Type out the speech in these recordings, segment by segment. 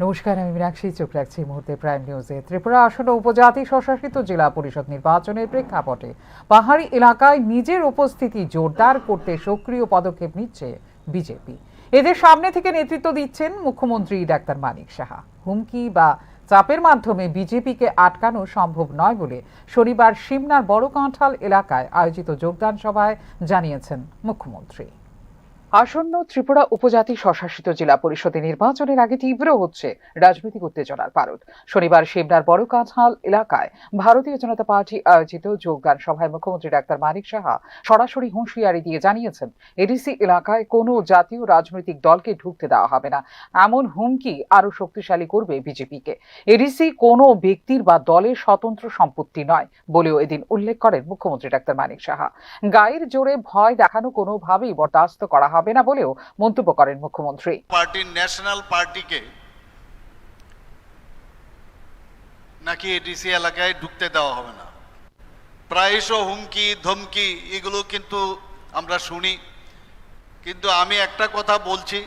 নমস্কার, আমি মীনাক্ষী। চোখ রাখছি এই মুহূর্তে প্রাইম নিউজে। ত্রিপুরা আসন্ন উপজাতি স্বশাসিত জেলা পরিষদ নির্বাচনের প্রেক্ষাপটে পাহাড়ি এলাকায় নিজের উপস্থিতি জোরদার করতে সক্রিয় পদক্ষেপ নিচ্ছে বিজেপি। এদের সামনে থেকে নেতৃত্ব দিচ্ছেন মুখ্যমন্ত্রী ডাক্তার মানিক সাহা। হুমকি বা চাপের মাধ্যমে বিজেপিকে আটকানো সম্ভব নয় বলে শনিবার সিমনার বড় কাঁঠাল এলাকায় আয়োজিত যোগদান সভায় জানিয়েছেন মুখ্যমন্ত্রী। আসন্ন ত্রিপুরা উপজাতি স্বশাসিত জেলা পরিষদের নির্বাচনের আগে তীব্র হচ্ছে রাজনৈতিক উত্তেজনার পারদ। শনিবার সিমনার বড় কাঁঠাল এলাকায় ভারতীয় জনতা পার্টি আয়োজিত যোগদান সভায় মুখ্যমন্ত্রী ডাক্তার মানিক সাহা সরাসরি হুঁশিয়ারি দিয়ে জানিয়েছেন, এডিসি এলাকায় কোনো জাতীয় রাজনৈতিক দলকে ঢুকতে দেওয়া হবে না। এমন হুমকি আরো শক্তিশালী করবে বিজেপিকে। এডিসি কোনো ব্যক্তির বা দলের স্বতন্ত্র সম্পত্তি নয় বলেও এদিন উল্লেখ করেন মুখ্যমন্ত্রী ডাক্তার মানিক সাহা। গায়ের জোরে ভয় দেখানো কোনোভাবেই বরদাস্ত করা হবে না বলেও মন্তব্য করেন মুখ্যমন্ত্রী। পার্টির ন্যাশনাল পার্টিকে নাকি এডিসি এলাকায় ঢুকতে দেওয়া হবে না। প্রায়শ হুমকি ধমকি এগুলো কিন্তু আমরা শুনি, কিন্তু আমি একটা কথা বলছি,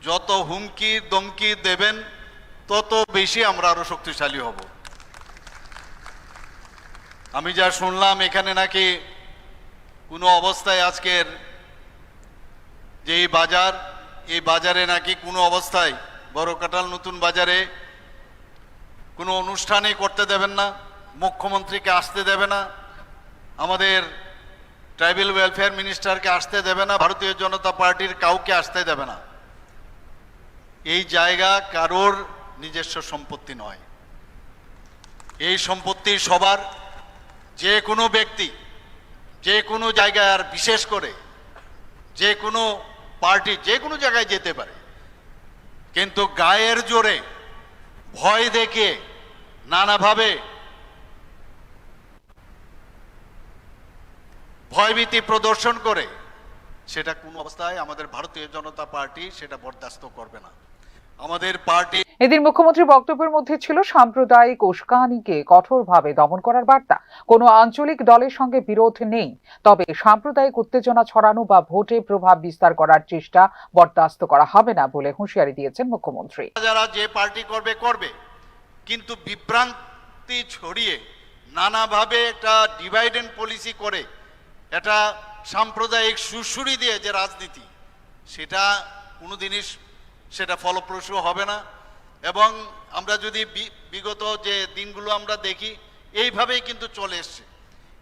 যত হুমকি ধমকি দেবেন তত বেশি আমরা আরো শক্তিশালী হব। আমি যা শুনলাম এখানে নাকি কোনো অবস্থায় আজকের যে এই বাজারে নাকি কোনো অবস্থায় বড় কাঁঠাল নতুন বাজারে কোনো অনুষ্ঠানই করতে দেবেন না, মুখ্যমন্ত্রীকে আসতে দেবে না, আমাদের ট্রাইবাল ওয়েলফেয়ার মিনিস্টারকে আসতে দেবে না, ভারতীয় জনতা পার্টির কাউকে আসতে দেবে না। এই জায়গা কারোর নিজস্ব সম্পত্তি নয়, এই সম্পত্তি সবার। যে কোনো ব্যক্তি যে কোনো জায়গায়, আর বিশেষ করে যে কোনো পার্টি যে কোনো জায়গায় যেতে পারে, কিন্তু গায়ের জোরে ভয় দেখে নানাভাবে ভয়ভীতি প্রদর্শন করে সেটা কোন অবস্থায় আমাদের ভারতীয় জনতা পার্টি সেটা বরদাস্ত করবে না। আমাদের পার্টি এদিন মুখ্যমন্ত্রীর বক্তব্যের মধ্যে ছিল সাম্প্রদায়িক উস্কানিকে কঠোরভাবে দমন করার বার্তা। কোনো আঞ্চলিক দলের সঙ্গে বিরোধ নেই, তবে সাম্প্রদায়িক উত্তেজনা ছড়ানো বা ভোটে প্রভাব বিস্তার করার চেষ্টা বরদাস্ত করা হবে না বলে হুঁশিয়ারি দিয়েছেন মুখ্যমন্ত্রী। যারা যে পার্টি করবে করবে, কিন্তু বিভ্রান্তি ছড়িয়ে নানাভাবে একটা ডিভাইড এন্ড পলিসি করে এটা সাম্প্রদায়িক সুরসুরি দিয়ে যে রাজনীতি, সেটা কোনোদিনই সেটা ফলপ্রসূ হবে না। এবং আমরা যদি বিগত যে দিনগুলো আমরা দেখি, এইভাবেই কিন্তু চলে এসছে।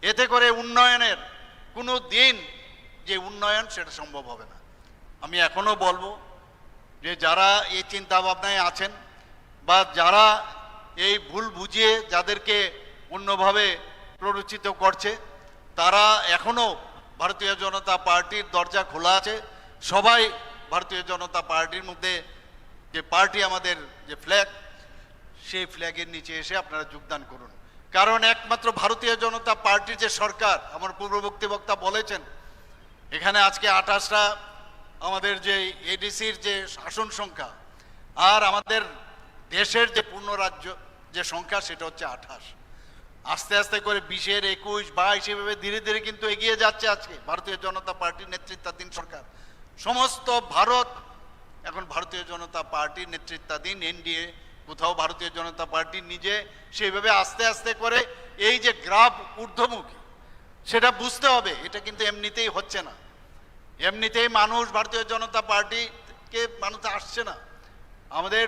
এতে করে উন্নয়নের কোনো দিন যে উন্নয়ন সেটা সম্ভব হবে না। আমি এখনো বলবো যে যারা এই চিন্তা ভাবনায় আছেন বা যারা এই ভুল বুঝিয়ে যাদেরকে অন্যভাবে প্ররোচিত করছে, তারা এখনো ভারতীয় জনতা পার্টির দরজা খোলা আছে। সবাই ভারতীয় জনতা পার্টির মধ্যে যে পার্টি আমাদের যে ফ্ল্যাগ, সেই ফ্ল্যাগের নিচে এসে আপনারা যোগদান করুন। কারণ একমাত্র ভারতীয় জনতা পার্টির যে সরকার, আমার পূর্ববর্তী বক্তা বলেছেন, এখানে আজকে 28টা আমাদের যে এডিসির যে শাসন সংখ্যা, আর আমাদের দেশের যে পূর্ণ রাজ্য যে সংখ্যা সেটা হচ্ছে 28। আস্তে আস্তে করে 20, 21, 22 এভাবে ধীরে ধীরে কিন্তু এগিয়ে যাচ্ছে আজকে ভারতীয় জনতা পার্টির নেতৃত্বাধীন সরকার। সমস্ত ভারত এখন ভারতীয় জনতা পার্টির নেতৃত্বাধীন এনডিএ, কোথাও ভারতীয় জনতা পার্টি নিজে সেইভাবে আস্তে আস্তে করে এই যে গ্রাফ ঊর্ধ্বমুখী, সেটা বুঝতে হবে। এটা কিন্তু এমনিতেই হচ্ছে না, এমনিতেই মানুষ ভারতীয় জনতা পার্টিকে মানুষ আসছে না। আমাদের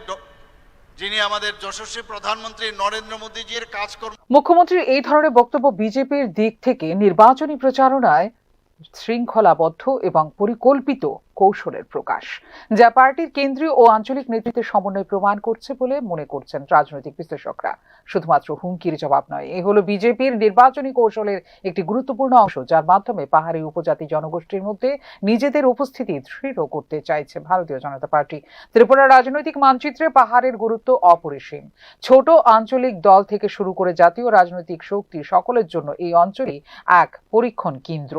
যিনি আমাদের যশস্বী প্রধানমন্ত্রী নরেন্দ্র মোদীজির কাজকর্ম। মুখ্যমন্ত্রীর এই ধরনের বক্তব্য বিজেপির দিক থেকে নির্বাচনী প্রচারণায় শৃঙ্খলাবদ্ধ এবং পরিকল্পিত কৌশলের প্রকাশ, যা পার্টির কেন্দ্রীয় ও আঞ্চলিক নেতৃত্বের সমন্বয় প্রমাণ করছে বলে মনে করছেন রাজনৈতিক বিশ্লেষকরা। শুধুমাত্র হুমকির জবাব নয়, এ হলো বিজেপির নির্বাচনী কৌশলের একটি গুরুত্বপূর্ণ অংশ, যার মাধ্যমে পাহাড়ি উপজাতি জনগোষ্ঠীর মধ্যে নিজেদের উপস্থিতি দৃঢ় করতে চাইছে ভারতীয় জনতা পার্টি। ত্রিপুরার রাজনৈতিক মানচিত্রে পাহাড়ের গুরুত্ব অপরিসীম। ছোট আঞ্চলিক দল থেকে শুরু করে জাতীয় রাজনৈতিক শক্তি সকলের জন্য এই অঞ্চলই এক পরীক্ষণ কেন্দ্র।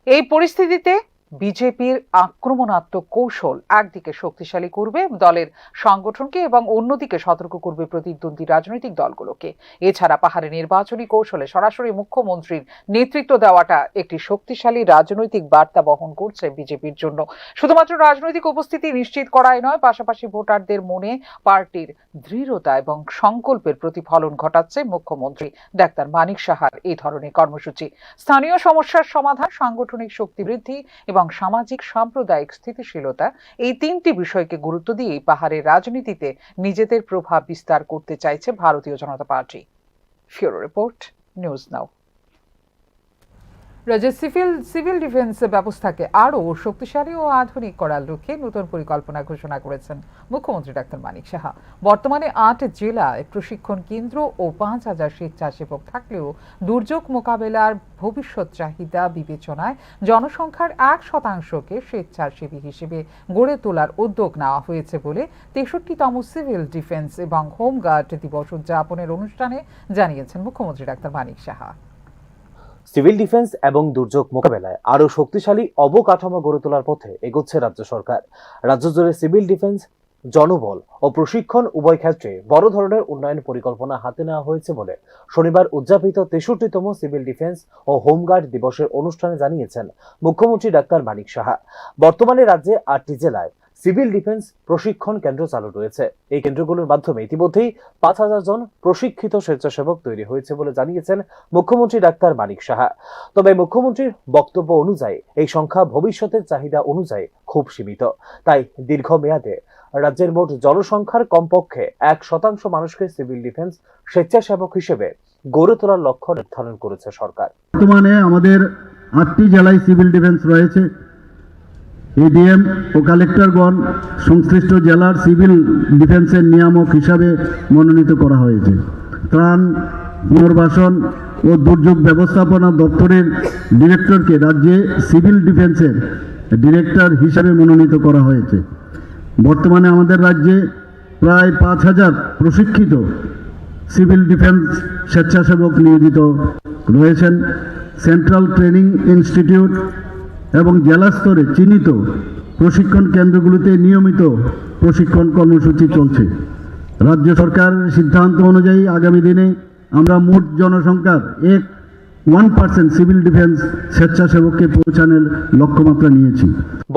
এই পরিস্থিতিতে বিজেপির আক্রমণাত্মক কৌশল একদিকে শক্তিশালী করবে দলের সংগঠনকে এবং অন্যদিকে সতর্ক করবে প্রতিদ্বন্দ্বী রাজনৈতিক দলগুলোকে। এছাড়া পাহাড়ে নির্বাচনী কৌশলে সরাসরি মুখ্যমন্ত্রীর নেতৃত্ব দেওয়াটা একটি শক্তিশালী রাজনৈতিক বার্তা বহন করছে বিজেপির জন্য। শুধুমাত্র রাজনৈতিক উপস্থিতি নিশ্চিত করাই নয়, পাশাপাশি ভোটারদের মনে পার্টির দৃঢ়তা এবং সংকল্পের প্রতিফলন ঘটাচ্ছে মুখ্যমন্ত্রী ডাক্তার মানিক সাহার এই ধরনের কর্মসূচি। স্থানীয় সমস্যার সমাধান, সাংগঠনিক শক্তি বৃদ্ধি এবং সামাজিক সাম্প্রদায়িক স্থিতিশীলতা, এই তিনটি বিষয়কে গুরুত্ব দিয়ে পাহাড়ের রাজনীতিতে নিজেদের প্রভাব বিস্তার করতে চাইছে Bharatiya Janata Party. Bureau report, news now. রাজ্যের সিভিল ডিফেন্স ব্যবস্থাকে আরও শক্তিশালী ও আধুনিক করার লক্ষ্যে নতুন পরিকল্পনা ঘোষণা করেছেন মুখ্যমন্ত্রী ডাক্তার মানিক সাহা। বর্তমানে 8 জেলায় প্রশিক্ষণ কেন্দ্র ও 5000 স্বেচ্ছাসেবক থাকলেও দুর্যোগ মোকাবেলার ভবিষ্যৎ চাহিদা বিবেচনায় জনসংখ্যার 1% স্বেচ্ছাসেবী হিসেবে গড়ে তোলার উদ্যোগ নেওয়া হয়েছে বলে 63তম সিভিল ডিফেন্স এবং হোমগার্ড দিবস উদযাপনের অনুষ্ঠানে জানিয়েছেন মুখ্যমন্ত্রী doctor Manik Saha. Civil defence এবং দুর্যোগ মোকাবেলায় আরও শক্তিশালী অবকাঠামো গড়ে তোলার পথে এগোচ্ছে রাজ্য সরকার। রাজ্য জুড়ে সিভিল ডিফেন্স, জনবল ও প্রশিক্ষণ উভয় ক্ষেত্রে বড় ধরনের উন্নয়ন পরিকল্পনা হাতে নেওয়া হয়েছে বলে শনিবার উদযাপিত 63তম সিভিল ডিফেন্স ও হোমগার্ড দিবসের অনুষ্ঠানে জানিয়েছেন মুখ্যমন্ত্রী ডাক্তার মানিক সাহা। বর্তমানে রাজ্যে 8টি জেলায় সিভিল ডিফেন্স প্রশিক্ষণ কেন্দ্র চালু রয়েছে। এই কেন্দ্রগুলোর মাধ্যমে ইতিমধ্যেই 5000 জন প্রশিক্ষিত স্বেচ্ছাসেবক তৈরি হয়েছে বলে জানিয়েছেন মুখ্যমন্ত্রী ডাক্তার মানিক সাহা। তবে মুখ্যমন্ত্রীর বক্তব্য অনুযায়ী এই সংখ্যা ভবিষ্যতের চাহিদা অনুযায়ী খুব সীমিত। তাই দীর্ঘমেয়াদে রাজ্যের মোট জনসংখ্যার কমপক্ষে 1% মানুষকে সিভিল ডিফেন্স স্বেচ্ছাসেবক হিসেবে গড়ে তোলার লক্ষ্য নির্ধারণ করেছে সরকার। বর্তমানে আমাদের 8টি জেলায় সিভিল ডিফেন্স রয়েছে। এডিএম ও কালেক্টরগণ সংশ্লিষ্ট জেলার সিভিল ডিফেন্সের নিয়ামক হিসাবে মনোনীত করা হয়েছে। ত্রাণ, পুনর্বাসন ও দুর্যোগ ব্যবস্থাপনা দপ্তরের ডিরেক্টরকে রাজ্যে সিভিল ডিফেন্সের ডিরেক্টর হিসাবে মনোনীত করা হয়েছে। বর্তমানে আমাদের রাজ্যে প্রায় 5000 প্রশিক্ষিত সিভিল ডিফেন্স স্বেচ্ছাসেবক নিয়োজিত রয়েছেন। সেন্ট্রাল ট্রেনিং ইনস্টিটিউট এবং জেলা স্তরে চিহ্নিত প্রশিক্ষণ কেন্দ্রগুলিতে নিয়মিত প্রশিক্ষণ কর্মসূচি চলছে। রাজ্য সরকারের সিদ্ধান্ত অনুযায়ী আগামী দিনে আমরা মোট জনসংখ্যার 1% সিভিল ডিফেন্স স্বেচ্ছাসেবককে পৌঁছানোর লক্ষ্যমাত্রা নিয়েছি।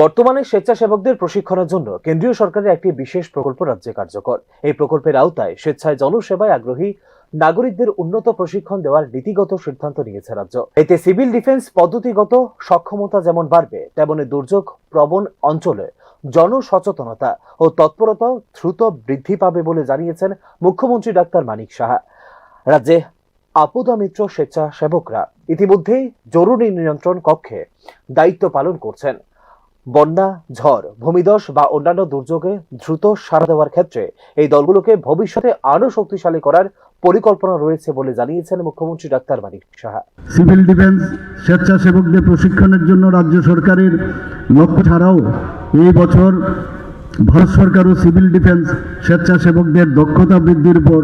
বর্তমানে স্বেচ্ছাসেবকদের প্রশিক্ষণের জন্য কেন্দ্রীয় সরকারের একটি বিশেষ প্রকল্প রাজ্যে কার্যকর। এই প্রকল্পের আওতায় স্বেচ্ছায় জনসেবায় আগ্রহী নাগরিকদের উন্নত প্রশিক্ষণ দেওয়ার নীতিগত সিদ্ধান্ত নিয়েছে রাজ্য। এতে সিভিল ডিফেন্স পদ্ধতিগত সক্ষমতা যেমন বাড়বে, তেমনি দুর্যোগ প্রবণ অঞ্চলে জনসচেতনতা ও তৎপরতা দ্রুত বৃদ্ধি পাবে বলে জানিয়েছেন মুখ্যমন্ত্রী ডাক্তার মানিক সাহা। রাজ্যে আপদা মিত্র স্বেচ্ছাসেবকরা ইতিমধ্যেই জরুরি নিয়ন্ত্রণ কক্ষে দায়িত্ব পালন করছেন। বন্যা, ঝড়, ভূমিধস বা অন্যান্য দুর্যোগে দ্রুত সাড়া দেওয়ার ক্ষেত্রে এই দলগুলোকে ভবিষ্যতে আরও শক্তিশালী করার পরিকল্পনা রয়েছে বলে জানিয়েছেন মুখ্যমন্ত্রী doctor Manik Saha. Civil defence স্বেচ্ছাসেবকদের প্রশিক্ষণের জন্য রাজ্য সরকারের লক্ষ্য ছাড়াও এই বছর ভারত সরকারও সিভিল ডিফেন্স স্বেচ্ছাসেবকদের দক্ষতা বৃদ্ধির উপর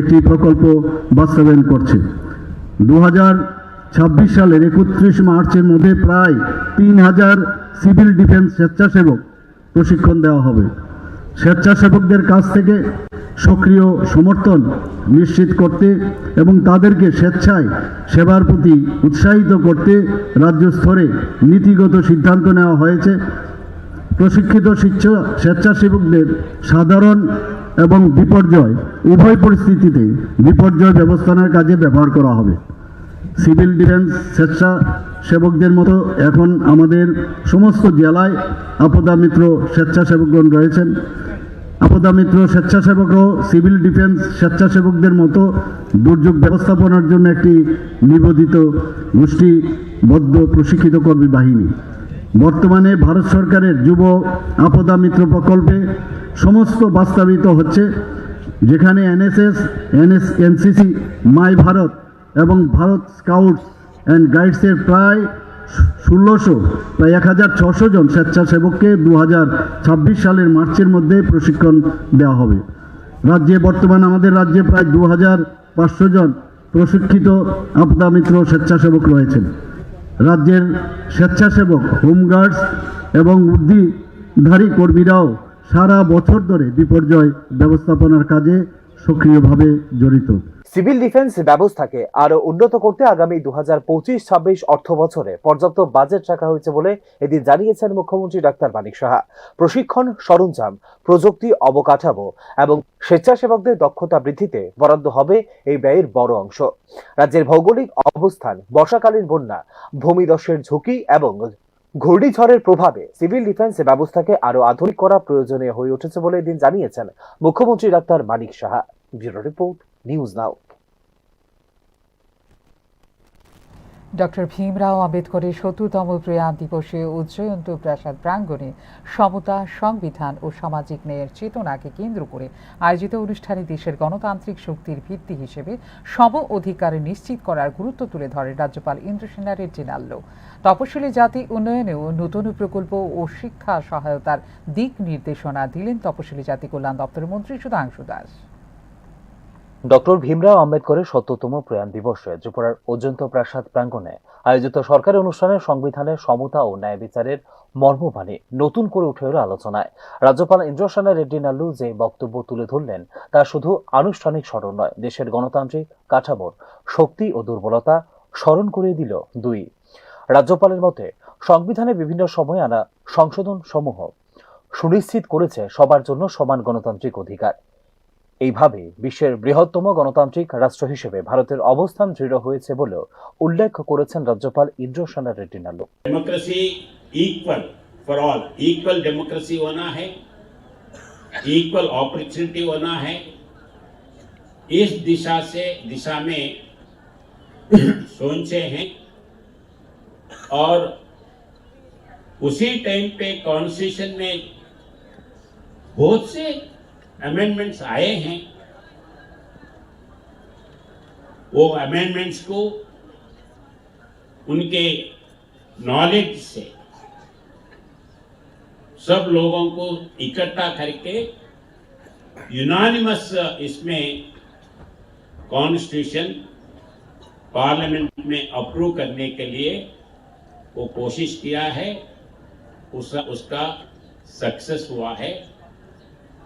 একটি প্রকল্প বাস্তবায়ন করছে। 2026 সালের 31 মার্চের মধ্যে প্রায় 3000 সিভিল ডিফেন্স স্বেচ্ছাসেবক প্রশিক্ষণ দেওয়া হবে। স্বেচ্ছাসেবকদের কাছ থেকে সক্রিয় সমর্থন নিশ্চিত করতে এবং তাদেরকে স্বেচ্ছায় সেবার প্রতি উৎসাহিত করতে রাজ্য স্তরে নীতিগত সিদ্ধান্ত নেওয়া হয়েছে। প্রশিক্ষিত স্বেচ্ছাসেবকদের সাধারণ এবং বিপর্যয় উভয় পরিস্থিতিতে বিপর্যয় ব্যবস্থাপনার কাজে ব্যবহার করা হবে। সিভিল ডিফেন্স স্বেচ্ছাসেবকদের মতো এখন আমাদের সমস্ত জেলায় আপদা মিত্র স্বেচ্ছাসেবকগণ রয়েছেন। আপদা মিত্র স্বেচ্ছাসেবকরাও সিভিল ডিফেন্স স্বেচ্ছাসেবকদের মতো দুর্যোগ ব্যবস্থাপনার জন্য একটি নিবন্ধিত গোষ্ঠীবদ্ধ প্রশিক্ষিত কর্মী বাহিনী। বর্তমানে ভারত সরকারের যুব আপদা মিত্র প্রকল্পে সমস্ত বাস্তবায়িত হচ্ছে, যেখানে এনএসএস, এনসিসি, মাই ভারত এবং ভারত স্কাউটস অ্যান্ড গাইডসের প্রায় 1600 জন স্বেচ্ছাসেবককে 2026 সালের মার্চের মধ্যে প্রশিক্ষণ দেওয়া হবে। আমাদের রাজ্যে প্রায় 2500 জন প্রশিক্ষিত আপদা মিত্র স্বেচ্ছাসেবক রয়েছেন। রাজ্যের স্বেচ্ছাসেবক, হোমগার্ডস এবং উদ্ধারী কর্মীরাও সারা বছর ধরে বিপর্যয় ব্যবস্থাপনার কাজে সক্রিয়ভাবে জড়িত। সিভিল ডিফেন্স ব্যবস্থাকে আরো উন্নত করতে আগামী 2025-26 অর্থ বছরে পর্যাপ্ত বাজেট রাখা হয়েছে বলে এদিন জানিয়েছেন মুখ্যমন্ত্রী ডাক্তার মানিক সাহা। প্রশিক্ষণ, সরঞ্জাম, প্রযুক্তি, অবকাঠামো এবং স্বেচ্ছাসেবকদের দক্ষতা বৃদ্ধিতে বরাদ্দ হবে এই ব্যয়ের বড় অংশ। রাজ্যের ভৌগোলিক অবস্থান, বর্ষাকালীন বন্যা, ভূমিধসের ঝুঁকি এবং ঘূর্ণিঝড়ের প্রভাবে সিভিল ডিফেন্স ব্যবস্থাকে আরো আধুনিক করা প্রয়োজনীয় হয়ে উঠেছে বলে এদিন জানিয়েছেন মুখ্যমন্ত্রী doctor Manik Saha. Bureau report, news now. Doctor Bhimrao আম্বেদকরের ৭০তম প্রয়াণ দিবসে উজ্জয়ন্ত প্রাসাদ প্রাঙ্গণে সমতা, সংবিধান ও সামাজিক ন্যায়ের চেতনাকে কেন্দ্র করে আয়োজিত অনুষ্ঠানে দেশের গণতান্ত্রিক শক্তির ভিত্তি হিসেবে সম অধিকার নিশ্চিত করার গুরুত্ব তুলে ধরেন রাজ্যপাল ইন্দ্রসেনা রেড্ডি নাল্লো। তপশিলি জাতি উন্নয়নেও নতুন প্রকল্প ও শিক্ষা সহায়তার দিক নির্দেশনা দিলেন তপশিলি জাতি কল্যাণ দপ্তরের মন্ত্রী সুধাংশু দাস। ডক্টর ভীমরাও আম্বেদকরের ৭০তম প্রয়াণ দিবসে ত্রিপুরার অজন্ত প্রাসাদ প্রাঙ্গণে আয়োজিত সরকারি অনুষ্ঠানে সংবিধানের সমতা ও ন্যায় বিচারের মর্মবাণী নতুন করে উঠে এলো আলোচনায়। রাজ্যপাল ইন্দ্রসেনা রেড্ডি নাল্লু যে বক্তব্য তুলে ধরলেন তা শুধু আনুষ্ঠানিক স্মরণ নয়, দেশের গণতান্ত্রিক কাঠামোর শক্তি ও দুর্বলতা স্মরণ করিয়ে দিল। দুই, রাজ্যপালের মতে সংবিধানে বিভিন্ন সময়ে আনা সংশোধন সমূহ সুনিশ্চিত করেছে সবার জন্য সমান গণতান্ত্রিক অধিকার। এইভাবে বিশ্বের বৃহত্তম গণতান্ত্রিক রাষ্ট্র হিসেবে ভারতের অবস্থান দৃঢ় হয়েছে বলেও উল্লেখ করেছেন রাজ্যপাল Indrasena Reddy Nallu. Democracy equal for all, equal democracy होना है, इक्वल अपॉर्चुनिटी होना है। इस दिशा में सोचे हैं और उसी टाइम पे कॉन्स्टिट्यूशन में बहुत से अमेंडमेंट्स आए हैं। वो अमेंडमेंट्स को उनके नॉलेज से सब लोगों को इकट्ठा करके यूनानिमस इसमें कॉन्स्टिट्यूशन पार्लियामेंट में अप्रूव करने के लिए वो कोशिश किया है, उसका सक्सेस हुआ है।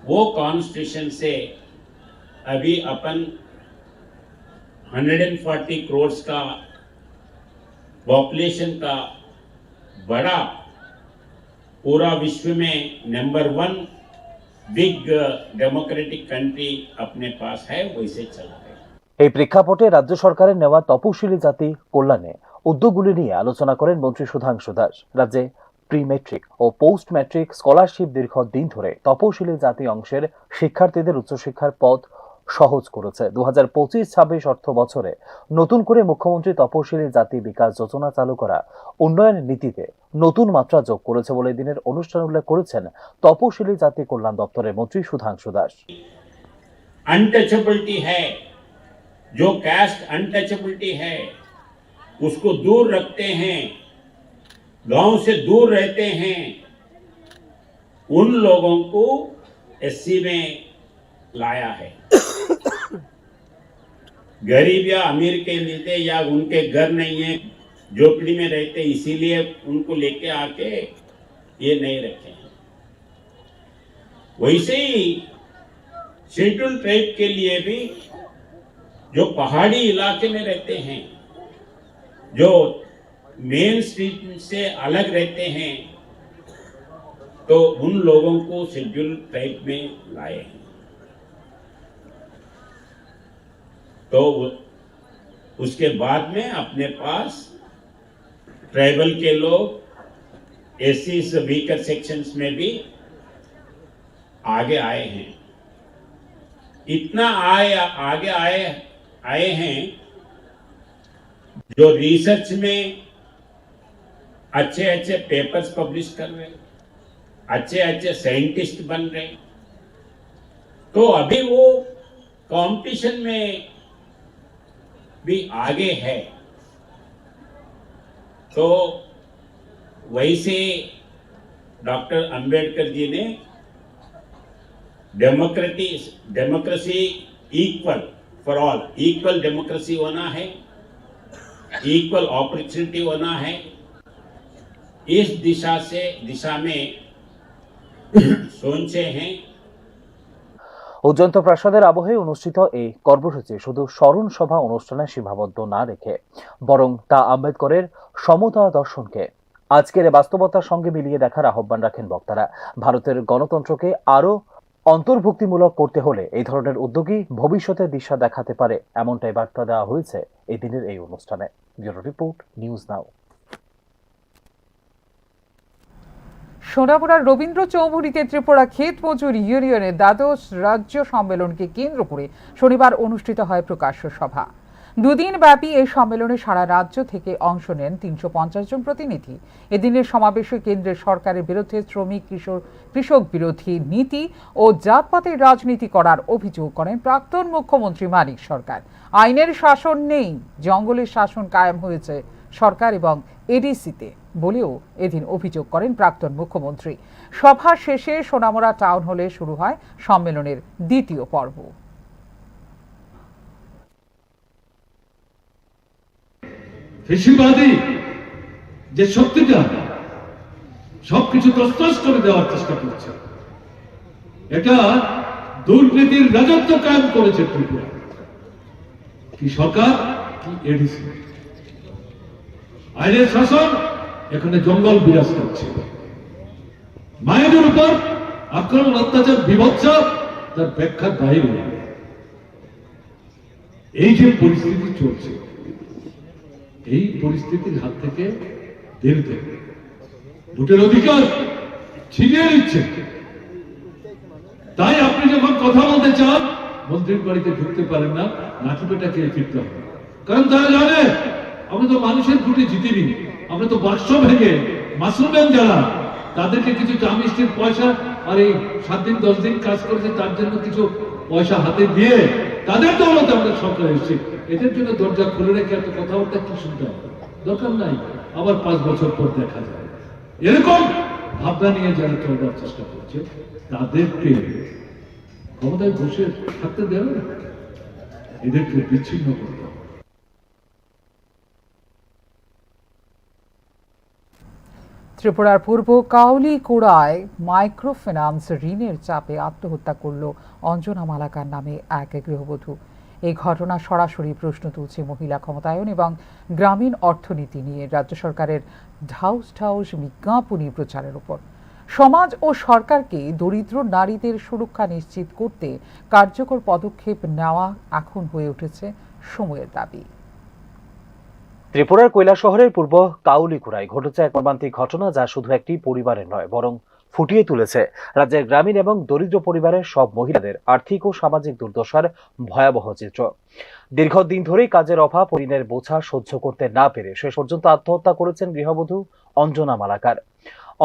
वो कॉन्स्टिट्यूशन से अभी अपन 140 करोड़ का पॉपुलेशन का बड़ा पूरा विश्व में नंबर 1 बिग डेमोक्रेटिक कंट्री अपने पास है, वैसे चला है। এই প্রেক্ষাপটে রাজ্য সরকারের নেওয়া তপশিলি জাতি কল্যাণে উদ্যোগগুলি নিয়ে আলোচনা করেন মন্ত্রী সুধাংশু দাস। রাজ্যে প্রি ম্যাট্রিক ও পোস্ট ম্যাট্রিক স্কলারশিপ দীর্ঘদিন ধরে তপশিলি জাতি অংশের শিক্ষার্থীদের উচ্চশিক্ষার পথ সহজ করেছে। 2025-26 অর্থ বছরে নতুন করে মুখ্যমন্ত্রী তপশিলি জাতি বিকাশ যোজনা চালু করা উন্নয়ন নীতিতে নতুন মাত্রা যোগ করেছে বলে দিনের অনুষ্ঠানে উল্লেখ করেছেন তপশিলি জাতি কল্যাণ দপ্তরের মন্ত্রী সুধাংশু দাস। अनटचेबिलिटी है, जो कास्ट अनटचेबिलिटी है उसको दूर रखते हैं, गांव से दूर रहते हैं, उन लोगों को एससी में लाया है। गरीब या अमीर के मिलते या उनके घर नहीं है, झोपड़ी में रहते, इसीलिए उनको लेके आके ये नहीं रखे हैं। वैसे ही शेड्यूल ट्राइब के लिए भी जो पहाड़ी इलाके में रहते हैं, जो मेन स्ट्रीट से अलग रहते हैं, तो उन लोगों को शेड्यूल ट्राइब में लाए हैं। तो उसके बाद में अपने पास ट्राइबल के लोग एससी वीकर सेक्शंस में भी आगे आए हैं। इतना आगे आए हैं जो रिसर्च में अच्छे अच्छे पेपर्स पब्लिश कर रहे, अच्छे अच्छे साइंटिस्ट बन रहे। तो अभी वो कंपटीशन में भी आगे है। तो वैसे डॉक्टर अंबेडकर जी ने democracy equal for all, equal democracy होना है, इक्वल अपॉर्चुनिटी होना है। इस दिशा में सोचे हैं। উজ্জন্ত প্রাসাদের আবহে অনুষ্ঠিত এই কর্মসূচি শুধু স্মরণ সভা অনুষ্ঠানে সীমাবদ্ধ না রেখে বরং তা আম্বেদকরের সমতা দর্শনকে আজকের বাস্তবতার সঙ্গে মিলিয়ে দেখার আহ্বান রাখেন বক্তারা। ভারতের গণতন্ত্রকে আরো অন্তর্ভুক্তিমূলক করতে হলে এই ধরনের উদ্যোগী ভবিষ্যতের দিশা দেখাতে পারে, এমনটাই বার্তা দেওয়া হয়েছে এই দিনের এই অনুষ্ঠানে। Bureau report, news now. সোনামুড়ার রবীন্দ্র চৌমুহনীতে ত্রিপুরা ক্ষেত মজুর ইউনিয়নের দ্বাদশ রাজ্য সম্মেলনকে কেন্দ্র করে শনিবার অনুষ্ঠিত হয় প্রকাশ্য সভা। দুদিন ব্যাপী এই সম্মেলনে সারা রাজ্য থেকে অংশ নেন 350 জন প্রতিনিধি। এদিনের সমাবেশে কেন্দ্রের সরকারের বিরুদ্ধে শ্রমিক কৃষক বিরোধী নীতি ও জাতপাতের রাজনীতি করার অভিযোগ করেন প্রাক্তন মুখ্যমন্ত্রী মানিক সরকার। আইনের শাসন নেই, জঙ্গলের শাসন কায়েম হয়েছে সরকার এবং এডিসিতে বলেও এদিন অভিযোগ করেন প্রাক্তন মুখ্যমন্ত্রী। সভা শেষে সোনামুড়া টাউন হলে শুরু হয় সম্মেলনের দ্বিতীয় পর্ব। ফেসিবাদী যে শক্তিটা সবকিছু তছনছ করে দেওয়ার চেষ্টা করছে, এটা দুর্নীতির রাজত্ব কায়েম করেছে ত্রিপুরা। কি সরকার, কি এডিসি, আইনের শাসন, এখানে জঙ্গল বিরাজ করছে। মায়েদের উপর আক্রমণ, অত্যাচার, বিভৎস, তার ব্যাখ্যার বাইরে। এই যে পরিস্থিতি চলছে, এই পরিস্থিতির হাত থেকে বেরোতে ভোটের অধিকার ছিনিয়ে নিচ্ছে। তাই আপনি যখন কথা বলতে চান, মন্ত্রীর বাড়িতে ঢুকতে পারেন না, লাঠি পেটা খেয়ে ফিরতে হবে। কারণ তারা জানে আমরা তো মানুষের ভোটে জিতিনি, আমরা তো বাক্স ভেঙে মাসুমেন যারা, তাদেরকে কিছু চা মিষ্টির পয়সা আর এই 7 দিন 10 দিন কাজ করেছে তার জন্য কিছু পয়সা হাতে দিয়ে তাদের দৌলতে আমরা সরকার এসেছি। এদের জন্য দরজা খুলে রেখে এত কথাবার্তা কি শুনতে হবে? দরকার নাই। আবার 5 বছর পর দেখা যায়। এরকম ভাবনা নিয়ে যারা চলবার চেষ্টা করছে, তাদেরকে ক্ষমতায় বসে থাকতে দেবে না, এদেরকে বিচ্ছিন্ন করতে হবে। ত্রিপুরার পূর্ব কাউলিকুড়ায় মাইক্রো ফিন্যান্স ঋণের চাপে আত্মহত্যা করল অঞ্জনা মালাকার নামে এক গৃহবধূ। এই ঘটনা সরাসরি প্রশ্ন তুলছে মহিলা ক্ষমতায়ন এবং গ্রামীণ অর্থনীতি নিয়ে রাজ্য সরকারের ঢাউস ঢাউস বিজ্ঞাপনী প্রচারের উপর। সমাজ ও সরকারকে দরিদ্র নারীদের সুরক্ষা নিশ্চিত করতে কার্যকর পদক্ষেপ নেওয়া এখন হয়ে উঠেছে সময়ের দাবি। ত্রিপুরার কৈলাসহরের পূর্ব কাউলিকুড়ায় ঘটেছে এক মর্মান্তিক ঘটনা, যা শুধু একটি পরিবারের নয় বরং ফুটিয়ে তুলেছে রাজ্যের গ্রামীণ এবং দরিদ্র পরিবারের সব মহিলাদের আর্থিক ও সামাজিক দুর্দশার ভয়াবহ চিত্র। দীর্ঘদিন ধরেই কাজের অভাব ও ঋণের বোঝা সহ্য করতে না পেরে শেষ পর্যন্ত আত্মহত্যা করেছেন গৃহবধূ অঞ্জনা মালাকার।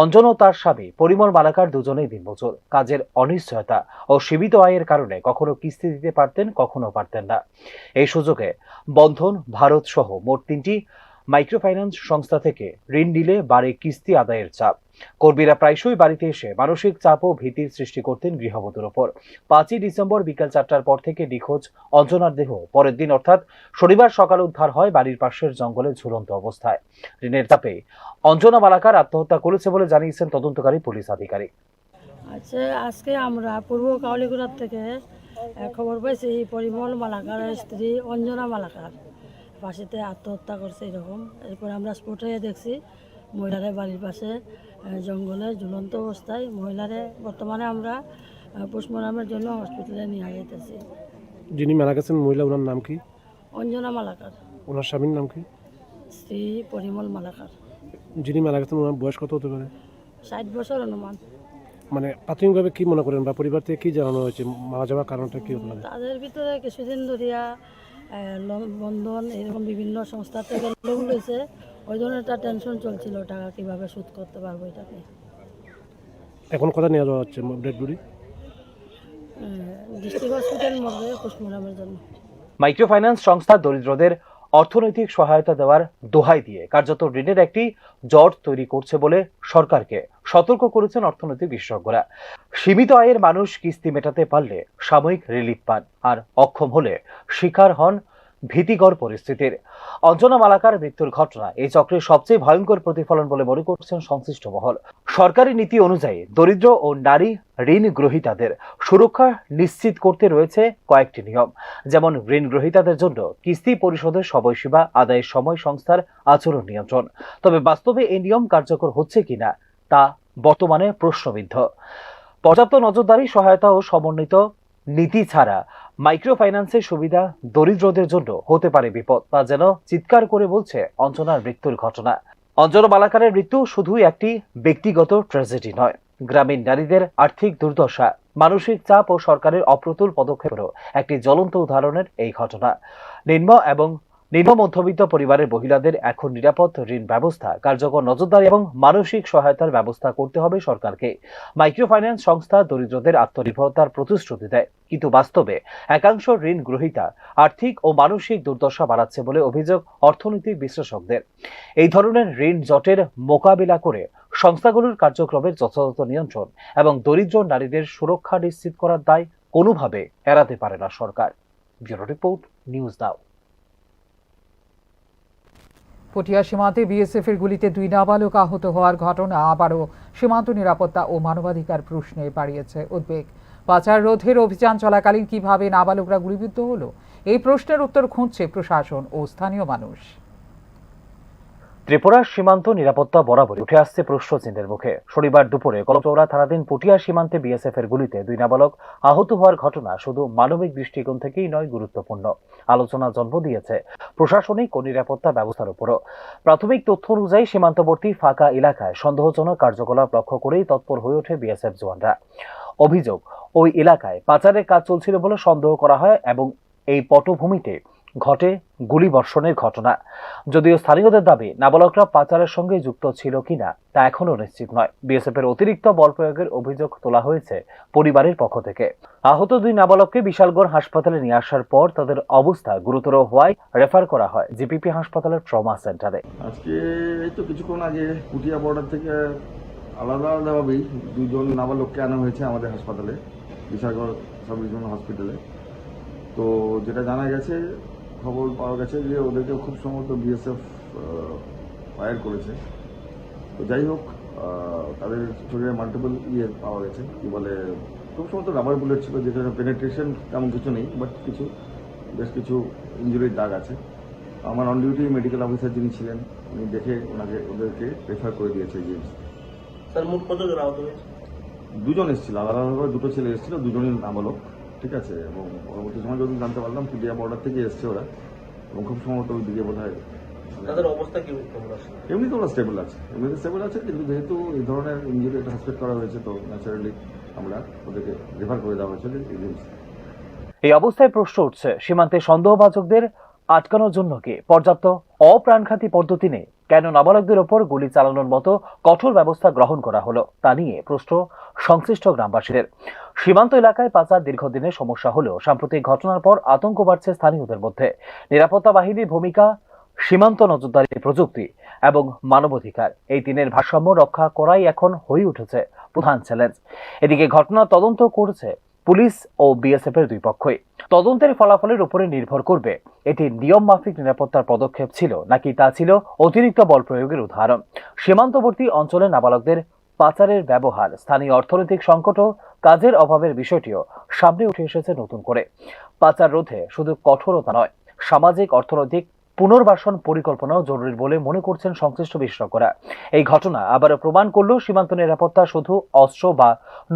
অঞ্জন ও তার স্বামী পরিমল মালাকার দুজনেই দিনমজুর। কাজের অনিশ্চয়তা ও সীমিত আয়ের কারণে কখনো কিস্তি দিতে পারতেন, কখনো পারতেন না। এই সুযোগে বন্ধন, ভারত সহ মোট 3টি মাইক্রোফাইন্যান্স সংস্থা থেকে ঋণ নিলে বাড়ে কিস্তি আদায়ের চাপ। কর্মীরা প্রায়শই বাড়িতে এসে মানসিক চাপ ও ভীতির সৃষ্টি করতেন গৃহবধূর ওপর। 5ই ডিসেম্বর বিকেল 4টার পর থেকে নিখোঁজ অঞ্জনার দেহ পরের দিন অর্থাৎ শনিবার সকালে উদ্ধার হয় বাড়ির পাশের জঙ্গলে ঝুলন্ত অবস্থায়। ঋণের চাপে অঞ্জনা মালাকার আত্মহত্যা করেছে বলে জানিয়েছেন তদন্তকারী পুলিশ আধিকারিক। আচ্ছা, আজকে আমরা পূর্ব কাউলিকুড়ার থেকে খবর পাইছি পরিমল মালাকারের স্ত্রী অঞ্জনা মালাকার পাশেতে আত্মহত্যা করছে এরকম। এরপর আমরা স্পটে দেখছি মহিলারে বাড়ির পাশে জঙ্গলে ঝুলন্ত অবস্থায়। মহিলারে বর্তমানে আমরা পোস্টমর্টমের জন্য হসপিটালে নিয়ে যেতেছি। যিনি মারা গেছেন মহিলা, ওনার নাম কি? অঞ্জনা মালাকার। ওনার স্বামীর নাম কি? স্ত্রী পরিমল মালাকার। যিনি মারা গেছেন ওনার বয়স কত হতে পারে? 60 বছর অনুমান। মানে প্রাথমিকভাবে কি মনে করেন বা পরিবার থেকে কি জানানো হয়েছে, মারা যাওয়ার কারণটা কি আপনাদের? তাদের ভিতরে কিছুদিন ধরিয়া বন্ধন এরকম বিভিন্ন সংস্থা থেকে লোন লইছে, ওই ধরনের একটা টেনশন চলছিল, টাকা কিভাবে শোধ করতে পারবো এটা নিয়ে। এখন কথা নিয়ে যাওয়া হচ্ছে ডেড বডি ডিস্ট্রিক্ট হসপিটাল মর্গে পোস্টমর্টমের জন্য। মাইক্রোফাইন্যান্স সংস্থা দরিদ্রদের অর্থনৈতিক সহায়তা দেওয়ার দোহাই দিয়ে কার্যত ঋণের একটি জট তৈরি করছে বলে সরকারকে সতর্ক করেছেন অর্থনৈতিক বিশেষজ্ঞরা। সীমিত আয়ের মানুষ কিস্তি মেটাতে পারলে সাময়িক রিলিফ পান, আর অক্ষম হলে শিকার হন ভীতিকর পরিস্থিতির। অঞ্জনা মালাকার মৃত্যুর ঘটনা এই চক্রের সবচেয়ে ভয়ঙ্কর প্রতিফলন বলে মনে করছেন সংশ্লিষ্ট মহল। সরকারি নীতি অনুযায়ী দরিদ্র ও নারী ঋণ গ্রহীতাদের সুরক্ষা নিশ্চিত করতে রয়েছে কয়েকটি নিয়ম, যেমন ঋণ গ্রহীতাদের জন্য কিস্তি পরিশোধের সময়সীমা, আদায়ের সময়, সংস্থার আচরণ নিয়ন্ত্রণ। তবে বাস্তবে এই নিয়ম কার্যকর হচ্ছে কিনা তা বর্তমানে প্রশ্নবিদ্ধ। পর্যাপ্ত নজরদারি, সহায়তা ও সমন্বিত নীতি ছাড়া মাইক্রো ফাইন্যান্সের সুবিধা দরিদ্রদের জন্য হতে পারে বিপদ, তা যেন চিৎকার করে বলছে অঞ্জনার মৃত্যুর ঘটনা। অঞ্জনা মালাকারের মৃত্যু শুধুই একটি ব্যক্তিগত ট্র্যাজেডি নয়, গ্রামীণ নারীদের আর্থিক দুর্দশা, মানসিক চাপ ও সরকারের অপ্রতুল পদক্ষেপেরও একটি জ্বলন্ত উদাহরণের এই ঘটনা। নিম্ন মধ্যবিত্ত পরিবারের মহিলাদের এখন নিরাপদ ঋণ ব্যবস্থা, কার্যকর নজরদারি এবং মানসিক সহায়তার ব্যবস্থা করতে হবে সরকারকে। মাইক্রো ফাইন্যান্স সংস্থা দরিদ্রদের আত্মনির্ভরতার প্রতিশ্রুতি দেয়, কিন্তু বাস্তবে একাংশ ঋণ গ্রহীতা আর্থিক ও মানসিক দুর্দশা বাড়াচ্ছে বলে অভিযোগ অর্থনৈতিক বিশ্লেষকদের। এই ধরনের ঋণ জটের মোকাবিলা করে সংস্থাগুলোর কার্যক্রমের যথাযথ নিয়ন্ত্রণ এবং দরিদ্র নারীদের সুরক্ষা নিশ্চিত করার দায় কোনোভাবে এড়াতে পারে না সরকার। Bureau report, news now. Patiya সীমান্তে বিএসএফ এর গুলিতে 2 নাবালক আহত হওয়ার ঘটনা আবারও সীমান্ত নিরাপত্তা ও মানবাধিকার প্রশ্নে বাড়িয়েছে উদ্বেগ। পাচার রোধের অভিযান চলাকালীন কিভাবে নাবালকরা গুলিবিদ্ধ হলো, এই প্রশ্নের উত্তর খুঁজছে প্রশাসন ও স্থানীয় মানুষ। ত্রিপুরার সীমান্ত নিরাপত্তা বরাবরই উঠে আসছে প্রশ্নচিহ্নের মুখে। শনিবার দুপুরে কলমচৌড়া থানাধীন পটিয়া সীমান্তে বিএসএফ এর গুলিতে 2 নাবালক আহত হওয়ার ঘটনা শুধু মানবিক দৃষ্টিকোণ থেকেই নয়, গুরুত্বপূর্ণ আলোচনা জন্ম দিয়েছে প্রশাসনিক ও নিরাপত্তা ব্যবস্থার উপরও। প্রাথমিক তথ্য অনুযায়ী সীমান্তবর্তী ফাঁকা এলাকায় সন্দেহজনক কার্যকলাপ লক্ষ্য করেই তৎপর হয়ে ওঠে বিএসএফ জওয়ানরা। অভিযোগ, ওই এলাকায় পাচারের কাজ চলছিল বলে সন্দেহ করা হয় এবং এই পটভূমিতে ঘটে গুলিবর্ষণের ঘটনা। যদিও স্থানীয়দের দাবি নাবালকরা পাচারের সঙ্গে যুক্ত ছিল কিনা তা এখনো নিশ্চিত নয়। বিএসএফ এর অতিরিক্ত বল প্রয়োগের অভিযোগ তোলা হয়েছে পরিবারের পক্ষ থেকে। আহত 2 নাবালককে বিশালগড় হাসপাতালে নিয়ে আসার পর তাদের অবস্থা গুরুতর হওয়ায় রেফার করা হয় জিপিপি হাসপাতালের ট্রমা সেন্টারে। আজকে এই তো কিছুক্ষণ আগে পুটিয়া বর্ডার থেকে আলাদাভাবেই 2 জন নাবালককে আনা হয়েছে আমাদের হাসপাতালে, বিশালগড় সাব রিজিওনাল হসপিটালে। তো যেটা জানা গেছে, খবর পাওয়া গেছে যে ওদেরকে খুব সম্ভবত বিএসএফ ফায়ার করেছে। তো যাই হোক, তাদের শরীরে মাল্টিপল পাওয়া গেছে, কি বলে, খুব সম্ভবত রাবার বুলেট ছিল, যেটা পেনেট্রেশন তেমন কিছু নেই, বাট বেশ কিছু ইঞ্জুরির দাগ আছে। আমার অন ডিউটি মেডিকেল অফিসার যিনি ছিলেন, উনি দেখে ওদেরকে রেফার করে দিয়েছে জিএমস। স্যার, মোট কতজন আহত হয়েছে? 2 জন এসেছিল, আলাদাভাবে 2টো ছেলে এসেছিল, 2 জনই নাবালক, ঠিক আছে। এবং পরবর্তী সময় যদি জানতে পারলাম পুটিয়া বর্ডার থেকে এসছে ওরা, এবং খুব সম্ভবত ওই দিকে বোধ হয়। তাদের অবস্থা কি? এমনি তো ওরা স্টেবল আছে, কিন্তু যেহেতু এই ধরনের ইঞ্জুরি এটা সাসপেক্ট করা হয়েছে, তো ন্যাচারালি আমরা ওদেরকে রেফার করে দেওয়া হয়েছে। এই অবস্থায় প্রশ্ন উঠছে, সীমান্তে সন্দেহভাজকদের আটকানোর জন্য কি পর্যাপ্ত অপ্রাণঘাতী পদ্ধতি নেই? কেন নাবালকদের ওপর গুলি চালানোর মতো কঠোর ব্যবস্থা গ্রহণ করা হলো তা নিয়ে প্রশ্ন সংশ্লিষ্ট গ্রামবাসীদের। সীমান্ত এলাকায় পাচার দীর্ঘদিনের সমস্যা হলেও সাম্প্রতিক ঘটনার পর আতঙ্ক বাড়ছে স্থানীয়দের মধ্যে। নিরাপত্তা বাহিনীর ভূমিকা, সীমান্ত নজরদারি, প্রযুক্তি এবং মানবাধিকার, এই 3-এর ভারসাম্য রক্ষা করাই এখন হয়ে উঠেছে প্রধান চ্যালেঞ্জ। এদিকে ঘটনা তদন্ত করছে পুলিশ ও বিএসএফ এর 2 পক্ষই। তদন্তের ফলাফলের উপরে নির্ভর করবে এটি নিয়ম মাফিক নিরাপত্তার পদক্ষেপ ছিল নাকি তা ছিল অতিরিক্ত বল প্রয়োগের উদাহরণ। সীমান্তবর্তী অঞ্চলে নাবালকদের পাচারের ব্যবহার, স্থানীয় অর্থনৈতিক সংকট ও কাজের অভাবের বিষয়টিও সামনে উঠে এসেছে নতুন করে। পাচার রোধে শুধু কঠোরতা নয়, সামাজিক অর্থনৈতিক পুনর্বাসন পরিকল্পনাও জরুরি বলে মনে করছেন সংশ্লিষ্ট বিশেষজ্ঞরা। এই ঘটনা আবারও প্রমাণ করল সীমান্ত নিরাপত্তা শুধু অস্ত্র বা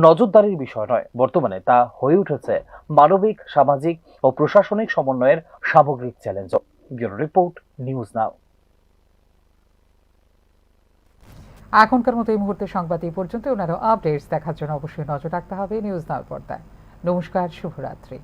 নজরদারির বিষয় নয়, বর্তমানে তা হয়ে উঠেছে মানবিক, সামাজিক ও প্রশাসনিক সমন্বয়ের সামগ্রিক চ্যালেঞ্জ। ব্যুরো রিপোর্ট, নিউজ নাও। এখনকার মতো এই মুহূর্তে সংবাদ এই পর্যন্ত। ওনারও আপডেটস দেখার জন্য অবশ্যই নজর রাখতে হবে নিউজ নাও পর্দায়। নমস্কার, শুভরাত্রি।